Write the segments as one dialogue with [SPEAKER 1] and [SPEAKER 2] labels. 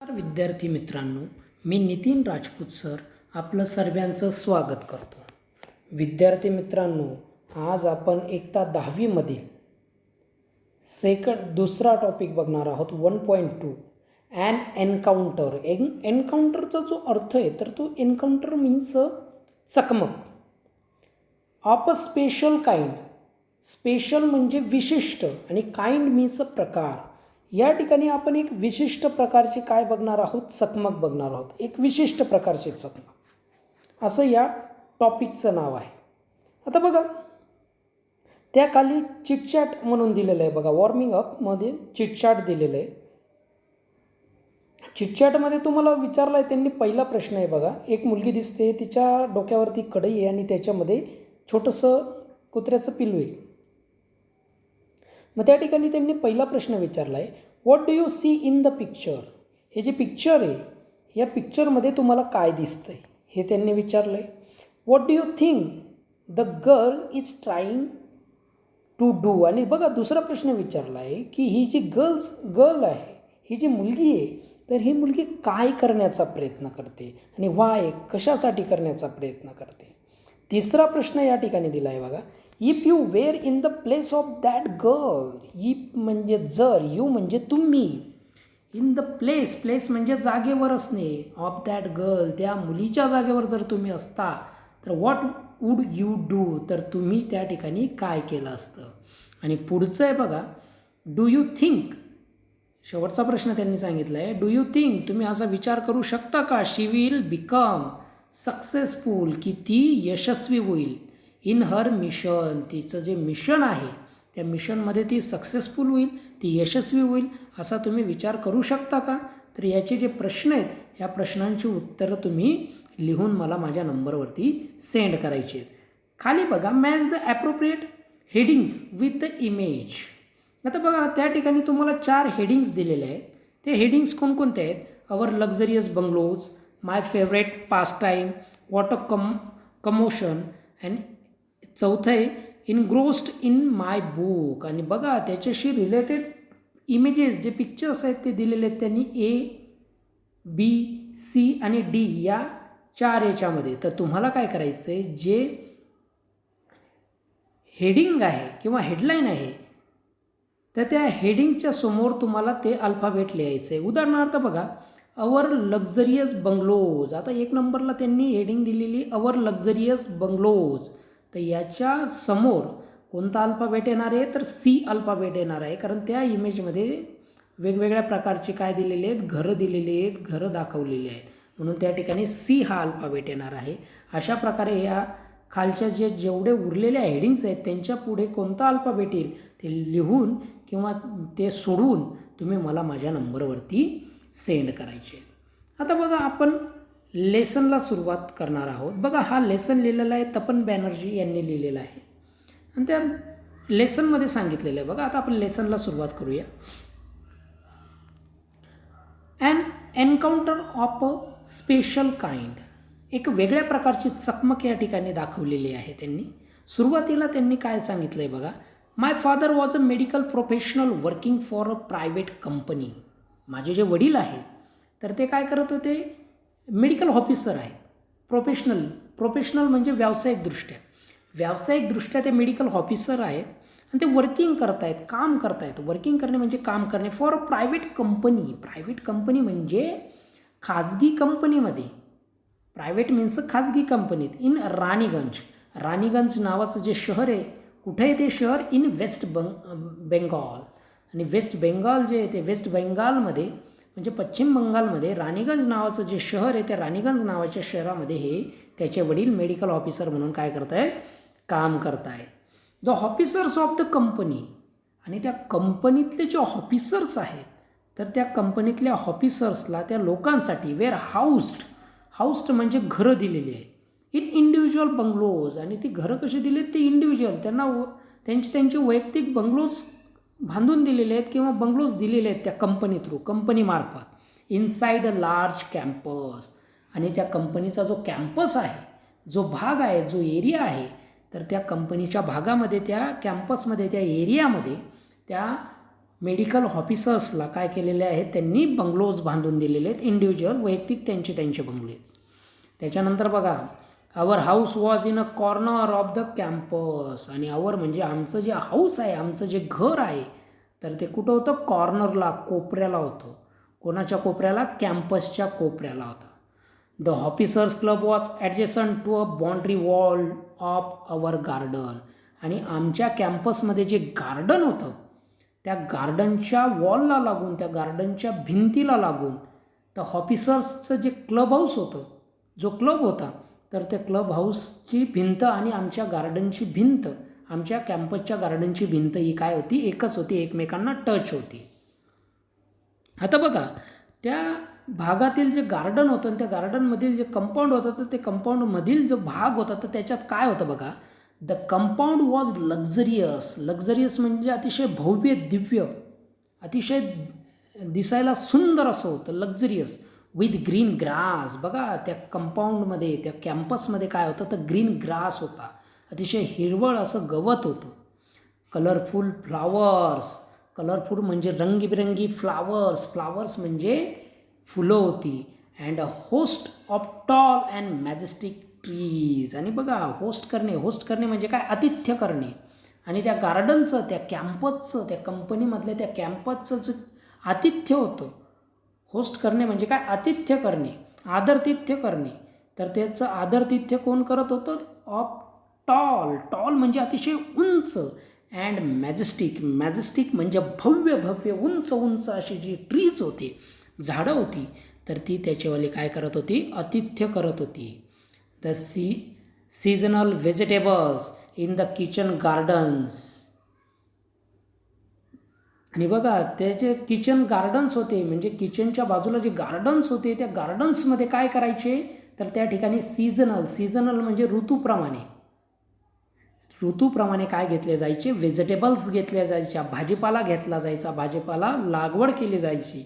[SPEAKER 1] विद्यार्थी मित्रांनो, मी नितीन राजपूत सर आपलं सर्वांचं स्वागत करतो. विद्यार्थी मित्रांनो, आज आपण इयत्ता 10वीमधील दुसरा टॉपिक बघणार आहोत. 1.2 ॲन एन्काउंटर. एन्काउंटरचा जो अर्थ आहे तर तो एन्काउंटर मीन्स चकमक of a special kind. Special म्हणजे विशिष्ट आणि काइंड मीन्स प्रकार. या ठिकाणी आपण एक विशिष्ट प्रकारची काय बघणार आहोत, चकमक बघणार आहोत. एक विशिष्ट प्रकारची चकमक असं या टॉपिकचं नाव आहे. आता बघा, त्या खाली चिटचॅट म्हणून दिलेलं आहे बघा. वॉर्मिंग अपमध्ये चिटचॅट दिलेलं आहे. चिटचॅटमध्ये तुम्हाला विचारलं आहे त्यांनी, पहिला प्रश्न आहे बघा. एक मुलगी दिसते, तिच्या डोक्यावरती कढई आहे आणि त्याच्यामध्ये छोटंसं कुत्र्याचं पिल्लू आहे. मग त्या ठिकाणी त्यांनी पहिला प्रश्न विचारला आहे, what do you see in the picture. हे जे पिक्चर आहे, या पिक्चरमध्ये तुम्हाला काय दिसतं आहे हे त्यांनी विचारलं आहे. What do you think the girl is trying to do. आणि बघा दुसरा प्रश्न विचारला आहे की ही जी गर्ल आहे, ही जी मुलगी आहे, तर ही मुलगी काय करण्याचा प्रयत्न करते आणि वाय, कशासाठी करण्याचा प्रयत्न करते. तिसरा प्रश्न या ठिकाणी दिला आहे बघा. If you were in the place of that girl. If म्हणजे जर, यू म्हणजे तुम्ही, इन द प्लेस म्हणजे जागेवर असणे, ऑफ दॅट गर्ल त्या मुलीच्या जागेवर जर तुम्ही असता तर व्हॉट वूड यू डू, तर तुम्ही त्या ठिकाणी काय केलं असतं. आणि पुढचं आहे बघा, डू यू थिंक. शेवटचा प्रश्न त्यांनी सांगितला आहे, डू यू थिंक, तुम्ही असा विचार करू शकता का, शी विल बिकम सक्सेसफुल, की ती यशस्वी होईल, इन हर मिशन, तिचं जे मिशन आहे त्या मिशनमध्ये ती सक्सेसफुल होईल, ती यशस्वी होईल, असा तुम्ही विचार करू शकता का. तर याचे जे प्रश्न आहेत या प्रश्नांची उत्तरं तुम्ही लिहून मला माझ्या नंबरवरती सेंड करायची आहेत. खाली बघा, match the appropriate headings with the image. आता बघा त्या ठिकाणी तुम्हाला 4 हेडिंग्स दिलेले आहेत. ते हेडिंग्स कोणकोणते आहेत, our luxurious bungalows, my favourite pass time, what a commotion, and चौथं आहे इनग्रोस्ड इन माय बुक. आणि बघा त्याच्याशी रिलेटेड इमेजेस जे पिक्चर्स आहेत ते दिलेले आहेत त्यांनी A, B, C आणि D या 4 याच्यामध्ये. तर तुम्हाला काय करायचं आहे, जे हेडिंग आहे किंवा हेडलाईन आहे तर त्या हेडिंगच्या समोर तुम्हाला ते अल्फाबेट लिहायचं आहे. उदाहरणार्थ बघा, अवर लक्झरियस बंगलोज. आता 1 नंबरला त्यांनी हेडिंग दिलेली अवर लक्झरियस बंगलोज. तर याच्या समोर कोणता अल्फाबेट येणार आहे, तर C अल्फाबेट येणार आहे. कारण त्या इमेजमध्ये वेगवेगळ्या प्रकारचे काय दिलेले आहेत, घरं दिलेली आहेत, घरं दाखवलेली आहेत, म्हणून त्या ठिकाणी C हा अल्फाबेट येणार आहे. अशा प्रकारे या खालच्या जेवढे उरलेल्या हेडिंग्स आहेत त्यांच्या पुढे कोणता अल्फाबेट येईल ते लिहून किंवा ते सोडवून तुम्ही मला माझ्या नंबरवरती सेंड करायचे. आता बघा आपण लेसनला सुरुवात करणार आहोत. बघा हा लेसन लिहिलेला आहे तपन बॅनर्जी यांनी लिहिलेला आहे आणि त्या लेसनमध्ये सांगितलेलं आहे. बघा आता आपण लेसनला सुरुवात करूया. An encounter of a special kind. एक वेगळ्या प्रकारची चकमक या ठिकाणी दाखवलेली आहे त्यांनी. सुरुवातीला त्यांनी काय सांगितलं आहे बघा, my father was a medical professional working for a private company. माझे जे वडील आहेत तर ते काय करत होते, मेडिकल ऑफिसर आहेत. प्रोफेशनल म्हणजे व्यावसायिकदृष्ट्या ते मेडिकल ऑफिसर आहेत आणि ते वर्किंग करतायत, काम करतायत. वर्किंग करणे म्हणजे काम करणे for a private company. Private company म्हणजे खाजगी कंपनीमध्ये. प्रायव्हेट मीन्स खाजगी कंपनीत. इन राणीगंज नावाचं जे शहर आहे, कुठे आहे ते शहर, इन वेस्ट बेंगॉल. आणि वेस्ट बेंगॉल जे आहे ते वेस्ट बेंगालमध्ये म्हणजे पश्चिम बंगालमध्ये राणीगंज नावाचं जे शहर आहे त्या राणीगंज नावाच्या शहरामध्ये हे त्याचे वडील मेडिकल ऑफिसर म्हणून काय करतायत, काम करतायत. The officers of the company. आणि त्या कंपनीतले जे ऑफिसर्स आहेत तर त्या कंपनीतल्या ऑफिसर्सला, त्या लोकांसाठी वेअर हाऊस्ड म्हणजे घरं दिलेली आहेत. In individual bungalows. आणि ती घरं कशी दिली आहेत, ते इंडिव्हिज्युअल, त्यांना त्यांचे वैयक्तिक बंगलोज बांधून दिलेले आहेत किंवा बंगलोज दिलेले आहेत त्या कंपनी थ्रू, कंपनीमार्फत. Inside a large campus. आणि त्या कंपनीचा जो कॅम्पस आहे, जो भाग आहे, जो एरिया आहे, तर त्या कंपनीच्या भागामध्ये, त्या कॅम्पसमध्ये, त्या एरियामध्ये त्या मेडिकल ऑफिसर्सला काय केलेले आहेत, त्यांनी बंगलोज बांधून दिलेले आहेत, इंडिव्हिज्युअल वैयक्तिक त्यांचे बंगलेज. त्याच्यानंतर बघा, our house was in a corner of the campus. आणि आवर म्हणजे आमचं जे हाऊस आहे, आमचं जे घर आहे, तर ते कुठं होतं, कॉर्नरला, कोपऱ्याला होतं. कोणाच्या कोपऱ्याला, कॅम्पसच्या कोपऱ्याला होतं. The officers club was adjacent to a boundary wall of our garden. आणि आमच्या कॅम्पसमध्ये जे गार्डन होतं, त्या गार्डनच्या वॉलला लागून, त्या गार्डनच्या भिंतीला लागून, तर ऑफिसर्सचं जे क्लब हाऊस होतं, जो क्लब होता, तर त्या क्लब हाऊसची भिंत आणि आमच्या गार्डनची भिंत, आमच्या कॅम्पसच्या गार्डनची भिंत ही काय होती, एकच होती, एकमेकांना टच होती. आता बघा, त्या भागातील जे गार्डन होतं आणि त्या गार्डनमधील जे कंपाऊंड होतं, तर ते कंपाऊंडमधील जो भाग होता, तर त्याच्यात काय होतं बघा, the compound was luxurious. Luxurious म्हणजे अतिशय भव्य, दिव्य, अतिशय दिसायला सुंदर असं होतं, लक्झरियस, विथ ग्रीन ग्रास. बघा, त्या कंपाऊंडमध्ये, त्या कॅम्पसमध्ये काय होतं, तर ग्रीन ग्रास होता, अतिशय हिरवळ असं गवत होतं. कलरफुल फ्लावर्स, कलरफुल म्हणजे रंगीबिरंगी फ्लावर्स म्हणजे फुलं होती. And a host of tall and majestic trees. आणि बघा, होस्ट करणे म्हणजे काय, आतिथ्य करणे. आणि त्या गार्डनचं, त्या कॅम्पसचं, त्या कंपनीमधल्या त्या कॅम्पसचं जे आतिथ्य होतं, होस्ट करणे म्हणजे काय, आतिथ्य करणे, आदरातिथ्य करणे. तर त्याचं आदरातिथ्य कोण करत होतं, ऑफ टॉल म्हणजे अतिशय उंच, अँड मॅजेस्टिक म्हणजे भव्य उंच अशी जी ट्रीज होती, झाडं होती, तर ती त्याच्यावाली काय करत होती, आतिथ्य करत होती. The seasonal vegetables in the kitchen gardens. आणि बघा, त्याचे किचन गार्डन्स होते, म्हणजे किचनच्या बाजूला जे गार्डन्स होते, त्या गार्डन्समध्ये काय करायचे, तर त्या ठिकाणी सीजनल म्हणजे ऋतूप्रमाणे काय घेतले जायचे, व्हेजिटेबल्स घेतल्या जायच्या, भाजीपाला घेतला जायचा, भाजीपाला लागवड केली जायची.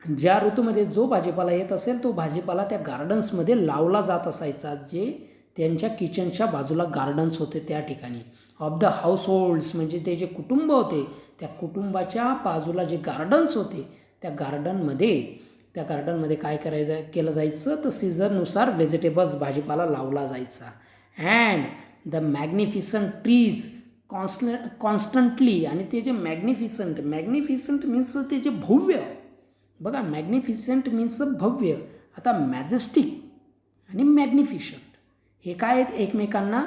[SPEAKER 1] ज्या ऋतूमध्ये जो भाजीपाला येत असेल, तो भाजीपाला त्या गार्डन्समध्ये लावला जात असायचा, जे त्यांच्या किचनच्या बाजूला गार्डन्स होते त्या ठिकाणी. ऑफ द हाऊस होल्ड्स म्हणजे ते जे कुटुंब होते, त्या कुटुंबाच्या बाजूला जे गार्डन्स होते, त्या गार्डनमध्ये काय केलं जायचं, तर सीझननुसार व्हेजिटेबल्स, भाजीपाला लावला जायचा. And the magnificent trees constantly. आणि ते जे मॅग्निफिसंट मीन्स ते जे भव्य, बघा, मॅग्निफिसंट मीन्स भव्य. आता मॅजेस्टिक आणि मॅग्निफिशंट हे काय आहेत, एकमेकांना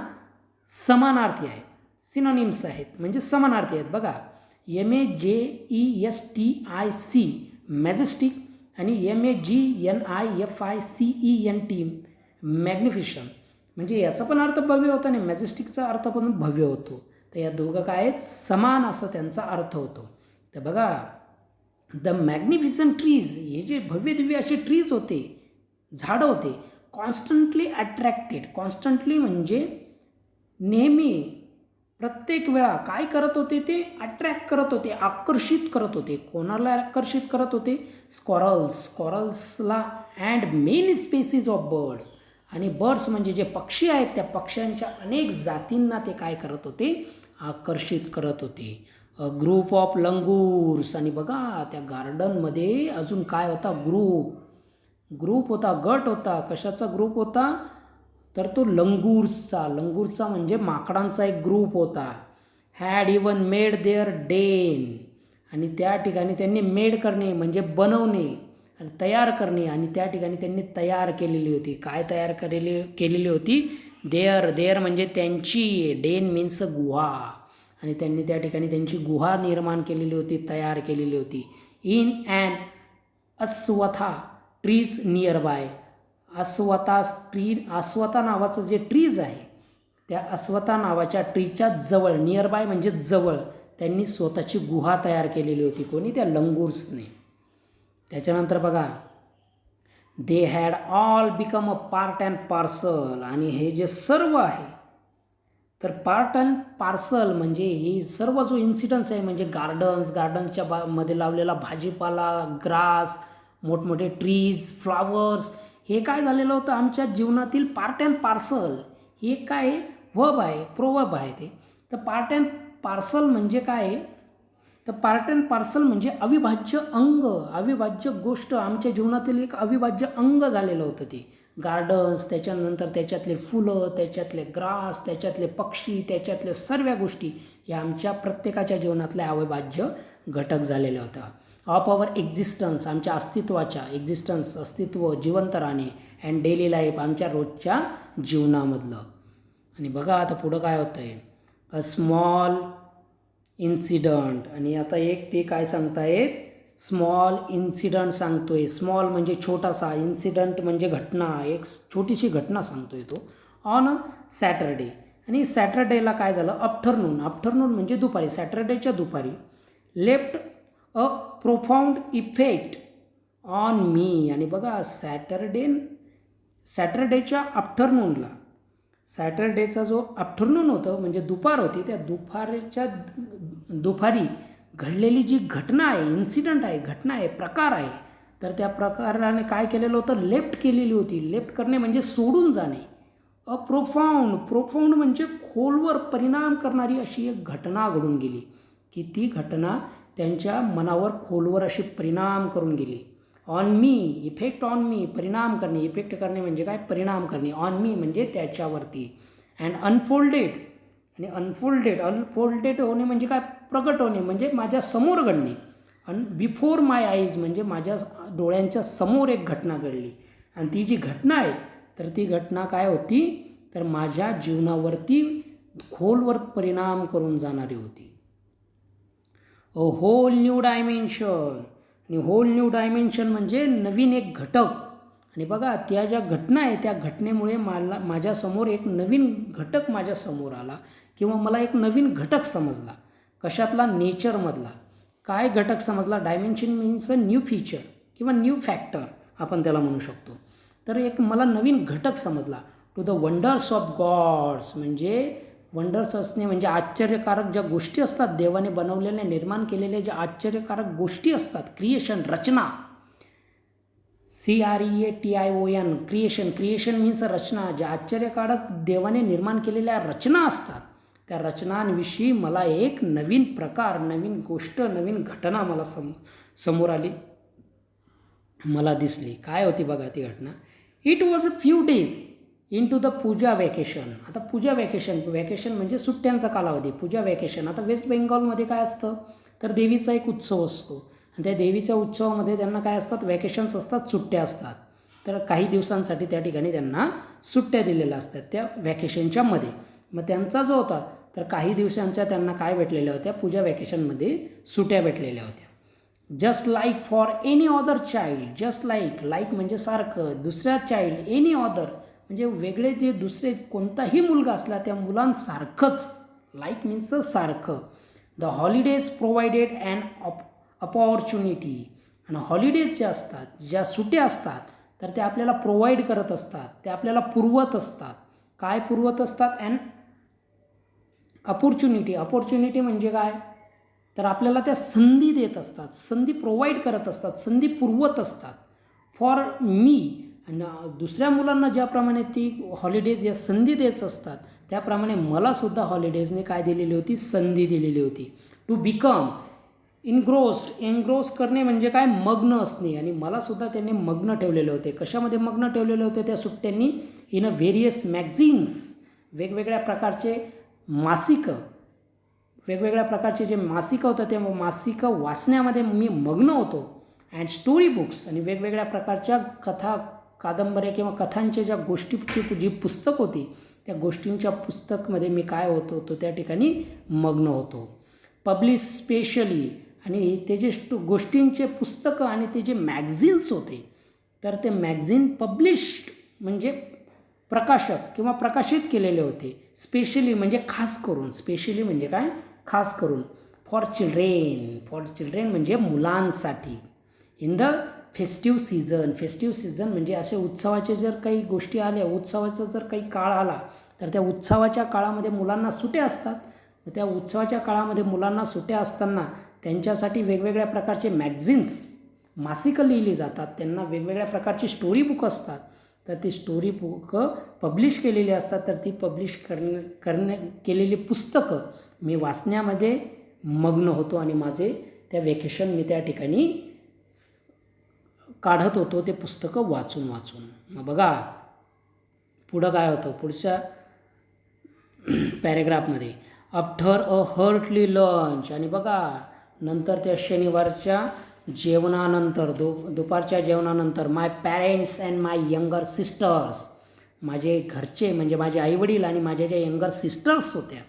[SPEAKER 1] समानार्थी आहेत, सिनोनिम्स आहेत, म्हणजे समानार्थी आहेत. बघा, MAJESTIC मॅजेस्टिक आणि MAGNIFICENT मॅग्निफिशंट. म्हणजे याचा पण अर्थ भव्य होता आणि मॅजेस्टिकचा अर्थ पण भव्य होतो. तर या दोघं काय आहेत, समान असं त्यांचा अर्थ होतो. तर बघा, द मॅग्निफिसंट ट्रीज, हे जे भव्य दिव्य असे ट्रीज होते, झाडं होते, कॉन्स्टंटली म्हणजे नेहमी, प्रत्येक वेळा काय करत होते, ते अट्रॅक्ट करत होते, आकर्षित करत होते. कोणाला आकर्षित करत होते, स्कॉरल्सला. And many species of birds. आणि बर्ड्स म्हणजे जे पक्षी आहेत, त्या पक्ष्यांच्या अनेक जातींना ते काय करत होते, आकर्षित करत होते. Group of langurs. आणि बघा, त्या गार्डनमध्ये अजून काय होता, ग्रुप होता, गट होता. कशाचा ग्रुप होता, तर तो लंगूरचा म्हणजे माकडांचा एक ग्रुप होता. Had even made their den. आणि त्या ठिकाणी त्यांनी मेड करणे म्हणजे बनवणे आणि तयार करणे, आणि त्या ठिकाणी त्यांनी तयार केलेली होती. काय तयार केलेली होती, देअर म्हणजे त्यांची, डेन मीन्स गुहा. आणि त्यांनी त्या ठिकाणी त्यांची गुहा निर्माण केलेली होती, तयार केलेली होती. In an ashwattha trees nearby. अस्वथा नावाचं जे ट्रीज आहे, त्या अस्वथा नावाच्या ट्रीच्या जवळ, नियर बाय म्हणजे जवळ, त्यांनी स्वतःची गुहा तयार केलेली होती. कोणी, त्या लंगूर्सने. त्याच्यानंतर बघा, they had all become a part and parcel. आणि हे जे सर्व आहे, तर पार्ट अँड पार्सल म्हणजे हे सर्व जो इन्सिडन्स आहे, म्हणजे गार्डन्सच्या मध्ये लावलेला भाजीपाला, ग्रास, मोठमोठे ट्रीज, फ्लावर्स, हे काय झालेलं होतं, आमच्या जीवनातील पार्ट अँड पार्सल. हे काय, प्रोवर्ब आहे ते. तर पार्ट अँड पार्सल म्हणजे काय, तर पार्ट अँड पार्सल म्हणजे अविभाज्य अंग, अविभाज्य गोष्ट, आमच्या जीवनातील एक अविभाज्य अंग झालेलं होतं ते. गार्डन्स, त्याच्यानंतर त्याच्यातले फुलं, त्याच्यातले ग्रास, त्याच्यातले पक्षी, त्याच्यातले सर्व गोष्टी या आमच्या प्रत्येकाच्या जीवनातल्या अविभाज्य घटक झालेल्या होत्या. ऑफ अवर एक्झिस्टन्स, आमच्या अस्तित्वाच्या, एक्झिस्टन्स अस्तित्व, जिवंत राहणे, अँड डेली लाईफ आमच्या रोजच्या जीवनामधलं. आणि बघा आता पुढं काय होतं आहे, अ स्मॉल इन्सिडंट. आणि आता एक ते काय सांगतायत, स्मॉल इन्सिडंट सांगतोय. स्मॉल म्हणजे छोटासा, इन्सिडंट म्हणजे घटना, एक छोटीशी घटना सांगतोय तो. ऑन अ सॅटरडे, आणि सॅटरडेला काय झालं, आफ्टरनून, आफ्टरनून म्हणजे दुपारी, सॅटरडेच्या दुपारी, left a profound effect on me. आणि बघा सॅटरडेच्या आफ्टरनूनला, सॅटरडेचा जो आफ्टरनून होतं म्हणजे दुपार होती, त्या दुपारी घडलेली जी घटना आहे, इन्सिडंट आहे, घटना आहे, प्रकार आहे, तर त्या प्रकाराने काय केलेलं होतं, लेफ्ट केलेली होती. लेफ्ट करणे म्हणजे सोडून जाणे. अ प्रोफाऊंड म्हणजे खोलवर परिणाम करणारी अशी एक घटना घडून गेली, की ती घटना त्यांच्या मनावर खोलवर अशी परिणाम करून गेली. On me, effect on me, परिणाम करणे, इफेक्ट करणे म्हणजे काय, परिणाम करणे, ऑन मी म्हणजे त्याच्यावरती. अँड अनफोल्डेड, आणि अनफोल्डेड होणे म्हणजे काय, प्रगट होणे म्हणजे माझ्या समोर घडणे. बिफोर माय आईज म्हणजे माझ्या डोळ्यांच्या समोर एक घटना घडली. आणि ती जी घटना आहे, तर ती घटना काय होती, तर माझ्या जीवनावरती खोलवर परिणाम करून जाणारी होती. अ होल न्यू डायमेन्शन, आणि होल न्यू डायमेन्शन म्हणजे नवीन एक घटक. आणि बघा त्या ज्या घटना आहे, त्या घटनेमुळे माझ्यासमोर एक नवीन घटक माझ्यासमोर आला, किंवा मला एक नवीन घटक समजला. कशातला, नेचरमधला. काय घटक समजला, dimension means a new feature किंवा न्यू फॅक्टर आपण त्याला म्हणू शकतो. तर एक मला नवीन घटक समजला. To the wonders of gods म्हणजे वंडर्स असणे म्हणजे आश्चर्यकारक ज्या गोष्टी असतात, देवाने बनवलेल्या, निर्माण केलेल्या ज्या आश्चर्यकारक गोष्टी असतात, क्रिएशन, रचना. CREATION, क्रिएशन मीन्स रचना. ज्या आश्चर्यकारक देवाने निर्माण केलेल्या रचना असतात, त्या रचनांविषयी मला एक नवीन प्रकार, नवीन गोष्ट, नवीन घटना मला समोर आली, मला दिसली. काय होती बघा ती घटना. It was a few days into the puja vacation. आता पूजा वॅकेशन म्हणजे सुट्ट्यांचा कालावधी. पूजा वॅकेशन, आता वेस्ट बेंगॉलमध्ये काय असतं, तर देवीचा एक उत्सव असतो, आणि त्या देवीच्या उत्सवामध्ये त्यांना काय असतात, वॅकेशन्स असतात, सुट्ट्या असतात. तर काही दिवसांसाठी त्या ठिकाणी त्यांना सुट्ट्या दिलेल्या असतात त्या वॅकेशनच्या मध्ये. मग त्यांचा जो होता, तर काही दिवसांच्या त्यांना काय भेटलेल्या होत्या, पूजा वॅकेशनमध्ये सुट्ट्या भेटलेल्या होत्या. Just like for any other child, just like म्हणजे सारखं, दुसऱ्या चाइल्ड, एनी अदर म्हणजे वेगळे, जे दुसरे कोणताही मुलगा असला त्या मुलांसारखंच, लाईक मीन्स सारखं. The holidays provided and opportunity, आणि हॉलिडेज जे असतात, ज्या सुट्ट्या असतात, तर त्या आपल्याला प्रोव्हाइड करत असतात, त्या आपल्याला पुरवत असतात. काय पुरवत असतात, अँड अपॉर्च्युनिटी म्हणजे काय, तर आपल्याला त्या संधी देत असतात, संधी प्रोव्हाइड करत असतात, संधी पुरवत असतात. फॉर मी, आणि दुसऱ्या मुलांना ज्याप्रमाणे ती हॉलिडेज या संधी देत असतात, त्याप्रमाणे मलासुद्धा हॉलिडेजने काय दिलेली होती, संधी दिलेली होती. टू बिकम एनग्रोस्ड करणे म्हणजे काय, मग्न असणे. आणि मलासुद्धा त्यांनी मग्न ठेवलेले होते. कशामध्ये मग्न ठेवलेले होते त्या सुट्ट्यांनी, इन अ व्हेरियस मॅगझिन्स, वेगवेगळ्या प्रकारचे मासिकं, वेगवेगळ्या प्रकारचे जे मासिकं होतं ते मासिकं वाचण्यामध्ये मी मग्न होतो. अँड स्टोरी बुक्स, आणि वेगवेगळ्या प्रकारच्या कथा, कादंबऱ्या किंवा कथांच्या ज्या गोष्टीची जी पुस्तक होती, त्या गोष्टींच्या पुस्तकमध्ये मी काय होतो त्या ठिकाणी मग्न होतो. पब्लिश स्पेशली, आणि ते जे गोष्टींचे पुस्तकं आणि ते जे मॅगझिन्स होते, तर ते मॅगझिन पब्लिश्ड म्हणजे प्रकाशक किंवा प्रकाशित केलेले होते. स्पेशली म्हणजे खास करून, स्पेशली म्हणजे काय, खास करून. फॉर चिल्ड्रेन म्हणजे मुलांसाठी. इन द फेस्टिव्ह सीझन म्हणजे असे उत्सवाचे जर काही गोष्टी आल्या, उत्सवाचा जर काही काळ आला, तर त्या उत्सवाच्या काळामध्ये मुलांना सुट्ट्या असतात. त्या उत्सवाच्या काळामध्ये मुलांना सुट्ट्या असताना त्यांच्यासाठी वेगवेगळ्या प्रकारचे मॅगझिन्स, मासिकं लिहिली जातात, त्यांना वेगवेगळ्या प्रकारची स्टोरी बुक असतात. तर ती स्टोरी बुकं पब्लिश केलेली असतात. तर ती पब्लिश केलेली पुस्तकं मी वाचण्यामध्ये मग्न होतो आणि माझे त्या वेकेशन मी त्या ठिकाणी काढत होतो ते पुस्तकं वाचून वाचून. मग बघा पुढं काय होतं पुढच्या पॅरेग्राफमध्ये, आफ्टर अ हर्टली लंच, आणि बघा नंतर त्या शनिवारच्या जेवणानंतर दुपारच्या जेवणानंतर, my parents and my younger sisters, माझे घरचे म्हणजे माझे आईवडील आणि माझ्या ज्या यंगर सिस्टर्स होत्या,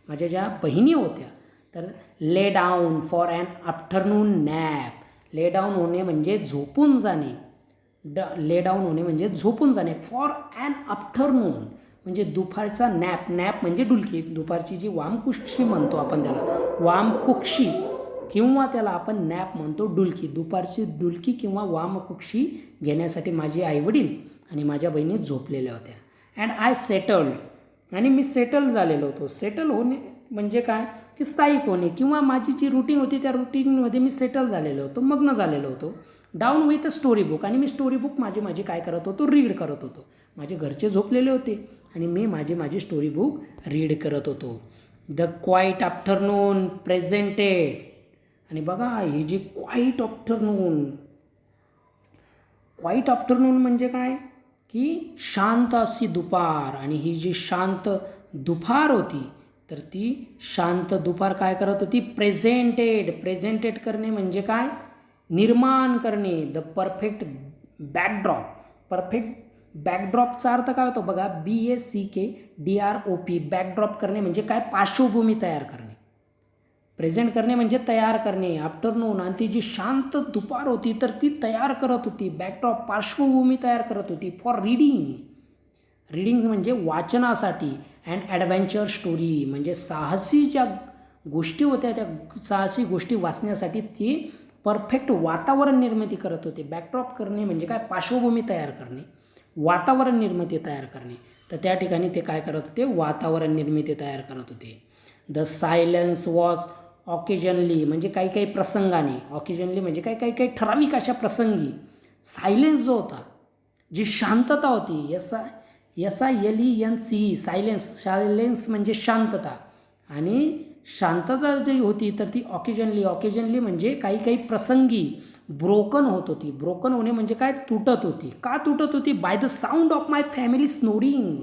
[SPEAKER 1] माझ्या ज्या बहिणी होत्या, तर lay down for an afternoon nap. Lay down होणे म्हणजे झोपून जाणे, ले डाऊन होणे म्हणजे झोपून जाणे. फॉर ॲन आफ्टरनून म्हणजे दुपारचा नॅप, नॅप म्हणजे डुलकी, दुपारची जी वामकुक्षी म्हणतो आपण त्याला, वामकुक्षी किंवा त्याला आपण नॅप म्हणतो डुलकी, दुपारची डुलकी किंवा वामकुक्षी घेण्यासाठी माझे आईवडील आणि माझ्या बहिणी झोपलेल्या होत्या. अँड आय सेटल्ड, आणि मी सेटल झालेलो होतो. सेटल होणे म्हणजे काय की स्थायिक होणे, किंवा माझी जी रुटीन होती त्या रुटीनमध्ये मी सेटल झालेलो होतो, मग्न झालेलो होतो. Down with a story book, आणि मी स्टोरी बुक माझी काय करत होतो, रीड करत होतो. माझे घरचे झोपलेले होते आणि मी माझी स्टोरी बुक रीड करत होतो. द क्वाईट आफ्टरनून प्रेझेंटेड, आणि बघा ही जी क्वाईट आफ्टरनून म्हणजे काय की शांत अशी दुपार, आणि ही जी शांत दुपार होती तर ती शांत दुपार काय करत होती, प्रेझेंटेड करणे म्हणजे काय, निर्माण करणे. द परफेक्ट बॅकड्रॉपचा अर्थ काय होतो बघा, BACKDROP, बॅकड्रॉप करणे म्हणजे काय, पार्श्वभूमी तयार करणे. प्रेझेंट करणे म्हणजे तयार करणे. आफ्टरनून, आणि ती जी शांत दुपार होती तर ती तयार करत होती, बॅकड्रॉप पार्श्वभूमी तयार करत होती फॉर रीडिंग म्हणजे वाचनासाठी. अँड ॲडव्हेंचर स्टोरी म्हणजे साहसी ज्या गोष्टी होत्या त्या साहसी गोष्टी वाचण्यासाठी ती परफेक्ट वातावरण निर्मिती करत होते. बॅकड्रॉप करणे म्हणजे काय, पार्श्वभूमी तयार करणे, वातावरण निर्मिती तयार करणे. तर त्या ठिकाणी ते काय करत होते, वातावरण निर्मिती तयार करत होते. द सायलेन्स वॉज ऑकेजनली म्हणजे काही प्रसंगाने, ऑकेजनली म्हणजे काही ठराविक अशा प्रसंगी सायलेन्स जो होता, जी शांतता होती, SILENCE, सायलेन्स म्हणजे शांतता, आणि शांतता जी होती तर ती ऑकेजनली म्हणजे काही प्रसंगी ब्रोकन होत होती. ब्रोकन होणे म्हणजे काय, तुटत होती. का तुटत होती, by the sound of my family snoring,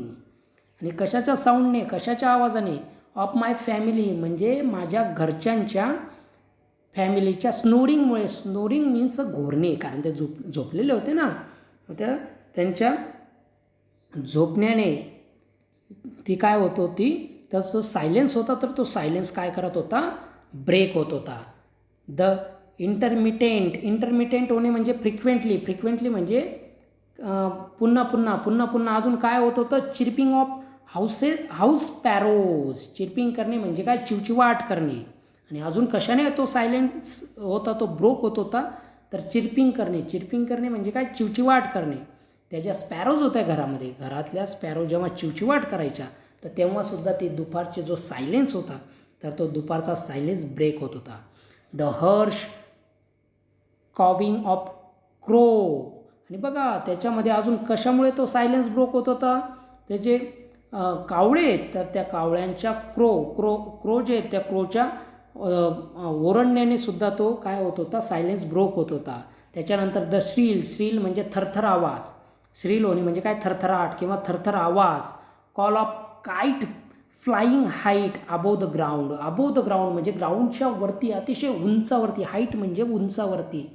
[SPEAKER 1] आणि कशाच्या साऊंडने, कशाच्या आवाजाने, ऑफ माय फॅमिली म्हणजे माझ्या घरच्यांच्या फॅमिलीच्या स्नोरिंगमुळे. स्नोरिंग मीन्स घोरणे, कारण ते झोपलेले होते ना, त्या त्यांच्या झोपण्याने ती काय होत होती, तर जो सायलेन्स होता तर तो सायलेन्स काय करत होता, ब्रेक होत होता. द इंटरमिटेंट होणे म्हणजे फ्रिक्वेंटली म्हणजे पुन्हा अजून काय होत होतं, चिर्पिंग ऑफ हाऊस पॅरोज, चिर्पिंग करणे म्हणजे काय, चिवचिवाट करणे. आणि अजून कशाने तो सायलेन्स होता, तो ब्रोक होत होता, तर चिर्पिंग करणे म्हणजे काय, चिवचिवाट करणे. त्या ज्या स्पॅरोज होत्या घरामध्ये, घरातल्या स्पॅरो जेव्हा चिवचिवाट करायच्या तर तेव्हासुद्धा ते दुपारचे जो सायलेन्स होता तर तो दुपारचा सायलेन्स ब्रेक होत होता. द हर्ष कॉविंग ऑफ क्रो, आणि बघा त्याच्यामध्ये अजून कशामुळे तो सायलेन्स ब्रोक होत होता, त्याचे कावळे आहेत तर त्या कावळ्यांच्या क्रो जे आहेत त्या क्रोच्या ओरडण्याने सुद्धा तो काय होत होता, सायलेन्स ब्रोक होत होता. त्याच्यानंतर द श्रील म्हणजे थरथर आवाज, श्रील होणे म्हणजे काय, थरथराट किंवा थरथर आवाज. Call of kite flying height above the ground म्हणजे ग्राउंडच्या वरती, अतिशय उंचावरती, हाईट म्हणजे उंचावरती.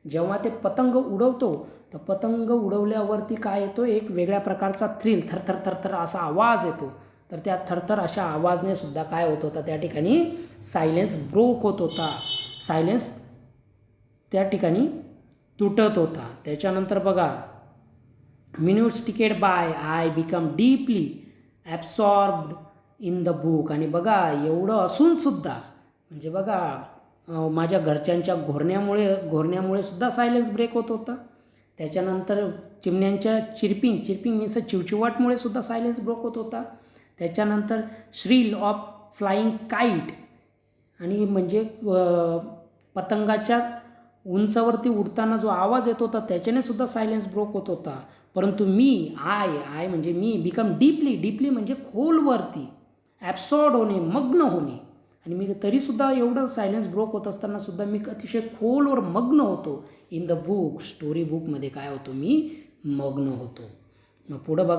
[SPEAKER 1] जेव्हा ते पतंग उडवतो तर पतंग उडवल्यावरती काय येतो, एक वेगळ्या प्रकारचा थ्रिल, थरथर असा आवाज येतो. तर त्या थरथर अशा आवाजने सुद्धा काय होत होता, त्या ठिकाणी सायलेन्स ब्रोक होत होता, सायलेन्स त्या ठिकाणी तुटत होता. त्याच्यानंतर बघा, minutes ticked by, I become deeply absorbed in the book, आणि बघा एवढं असूनसुद्धा म्हणजे बघा माझ्या घरच्यांच्या घोरण्यामुळे सुद्धा सायलेन्स ब्रेक होत होता. त्याच्यानंतर चिमण्यांच्या चिर्पिंग मीन्स चिवचिवाटमुळे सुद्धा सायलेन्स ब्रेक होत होता. त्याच्यानंतर श्रील ऑफ फ्लाईंग काईट, आणि म्हणजे पतंगाच्या उंचावरती उडताना जो आवाज येत होता त्याच्याने सुद्धा सायलेन्स ब्रेक होत होता. परंतु मी आय म्हणजे मी, बिकम डीपली म्हणजे खोलवरती, ॲब्सॉर्ड होणे, मग्न होणे, आणि मी तरीसुद्धा एवढं सायलेन्स ब्रोक होत असतानासुद्धा मी अतिशय खोलवर मग्न होतो. इन द बुक, स्टोरी बुकमध्ये काय होतो, मी मग्न होतो. मग पुढं बघा